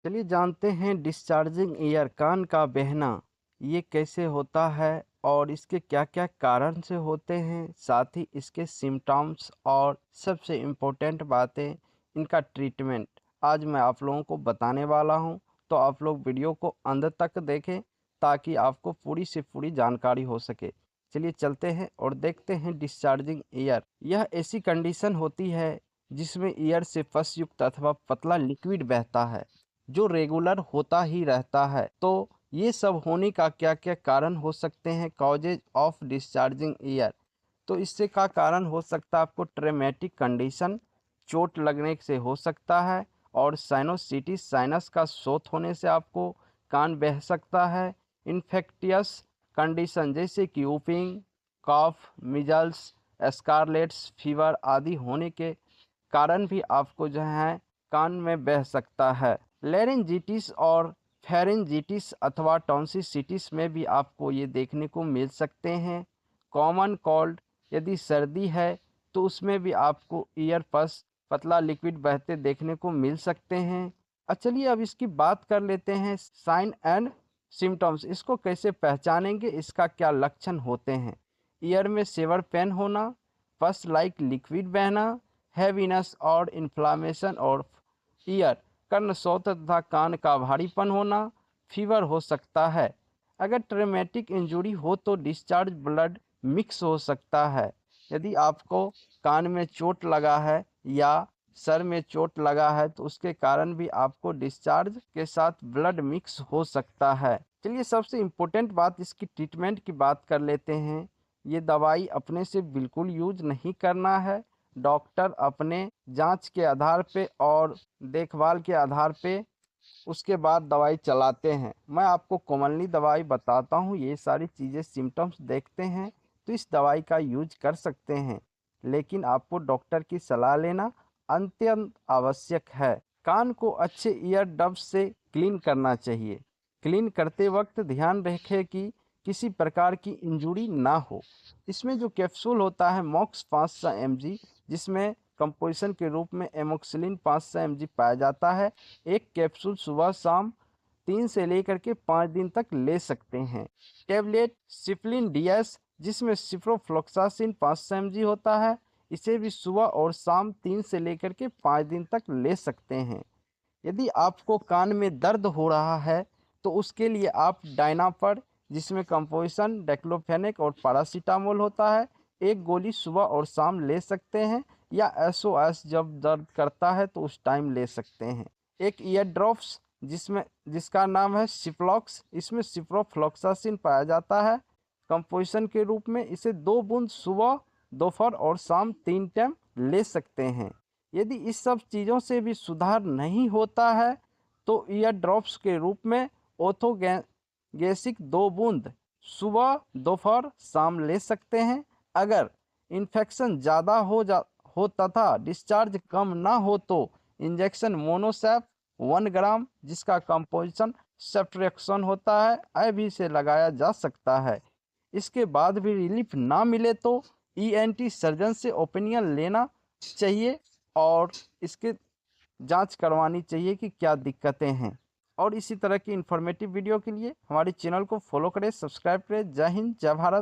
चलिए जानते हैं डिस्चार्जिंग ईयर कान का बहना ये कैसे होता है और इसके क्या-क्या कारण से होते हैं, साथ ही इसके सिम्पटम्स और सबसे इम्पोर्टेंट बातें, इनका ट्रीटमेंट आज मैं आप लोगों को बताने वाला हूं। तो आप लोग वीडियो को अंत तक देखें ताकि आपको पूरी से पूरी जानकारी हो सके। चलिए चलते हैं और देखते हैं डिस्चार्जिंग ईयर। यह ऐसी कंडीशन होती है जिसमें ईयर से पस युक्त अथवा पतला लिक्विड बहता है जो रेगुलर होता ही रहता है। तो ये सब होने का क्या क्या कारण हो सकते हैं, कॉजेज ऑफ डिस्चार्जिंग ईयर। तो इससे का कारण हो सकता है आपको ट्रेमेटिक कंडीशन, चोट लगने से हो सकता है, और साइनोसिटिस साइनस का शोथ होने से आपको कान बह सकता है। इन्फेक्टियस कंडीशन जैसे कि वूपिंग कॉफ, मिजल्स, स्कारलेट्स फीवर आदि होने के कारण भी आपको जो है कान में बह सकता है। लेरिंजिटिस और फेरिंजिटिस अथवा टॉन्सिसिटिस में भी आपको ये देखने को मिल सकते हैं। कॉमन कोल्ड यदि सर्दी है तो उसमें भी आपको ईयर पस पतला लिक्विड बहते देखने को मिल सकते हैं। चलिए अब इसकी बात कर लेते हैं साइन एंड सिम्टम्स। इसको कैसे पहचानेंगे, इसका क्या लक्षण होते हैं। ईयर में सेवर पेन होना, पस लाइक लिक्विड बहना, हैवीनेस और इन्फ्लामेशन और ईयर कर्ण शोथ तथा कान का भारीपन होना, फीवर हो सकता है। अगर ट्रेमेटिक इंजरी हो तो डिस्चार्ज ब्लड मिक्स हो सकता है। यदि आपको कान में चोट लगा है या सर में चोट लगा है तो उसके कारण भी आपको डिस्चार्ज के साथ ब्लड मिक्स हो सकता है। चलिए सबसे इम्पोर्टेंट बात इसकी ट्रीटमेंट की बात कर लेते हैं। ये दवाई अपने से बिल्कुल यूज नहीं करना है। डॉक्टर अपने जांच के आधार पे और देखभाल के आधार पे उसके बाद दवाई चलाते हैं। मैं आपको कॉमनली दवाई बताता हूँ, ये सारी चीज़ें सिम्टम्स देखते हैं तो इस दवाई का यूज कर सकते हैं, लेकिन आपको डॉक्टर की सलाह लेना अत्यंत आवश्यक है। कान को अच्छे ईयर डब्स से क्लीन करना चाहिए। क्लीन करते वक्त ध्यान रखें कि किसी प्रकार की इंजुरी ना हो। इसमें जो कैप्सूल होता है मॉक्स 500 mg, जिसमें कंपोजिशन के रूप में एमोक्सिलिन 500 mg पाया जाता है। एक कैप्सूल सुबह शाम 3 से लेकर के 5 दिन तक ले सकते हैं। टेबलेट सिप्लिन डीएस, जिसमें सिप्रोफ्लोक्सासिन 500 mg होता है, इसे भी सुबह और शाम 3 से लेकर के 5 दिन तक ले सकते हैं। यदि आपको कान में दर्द हो रहा है तो उसके लिए आप डायनापर, जिसमें कंपोजिशन डेक्लोफेनेक और पैरासीटामोल होता है, एक गोली सुबह और शाम ले सकते हैं, या एसओएस जब दर्द करता है तो उस टाइम ले सकते हैं। एक ईयर ड्रॉप्स जिसका नाम है सिप्लॉक्स, इसमें सिप्रोफ्लोक्सासिन पाया जाता है कंपोजिशन के रूप में, इसे 2 बूंद सुबह दोपहर और शाम 3 टाइम ले सकते हैं। यदि इस सब चीज़ों से भी सुधार नहीं होता है तो ईयर ड्रॉप्स के रूप में ओर्थोगेसिक 2 बूंद सुबह दोपहर शाम ले सकते हैं। अगर इन्फेक्शन ज़्यादा हो तथा डिस्चार्ज कम ना हो तो इंजेक्शन मोनोसैप 1 ग्राम, जिसका कंपोजिशन सेफ्ट्रेक्सन होता है, IV से लगाया जा सकता है। इसके बाद भी रिलीफ ना मिले तो ENT सर्जन से ओपिनियन लेना चाहिए और इसके जांच करवानी चाहिए कि क्या दिक्कतें हैं। और इसी तरह की इन्फॉर्मेटिव वीडियो के लिए हमारे चैनल को फॉलो करें, सब्सक्राइब करें। जय हिंद, जय भारत।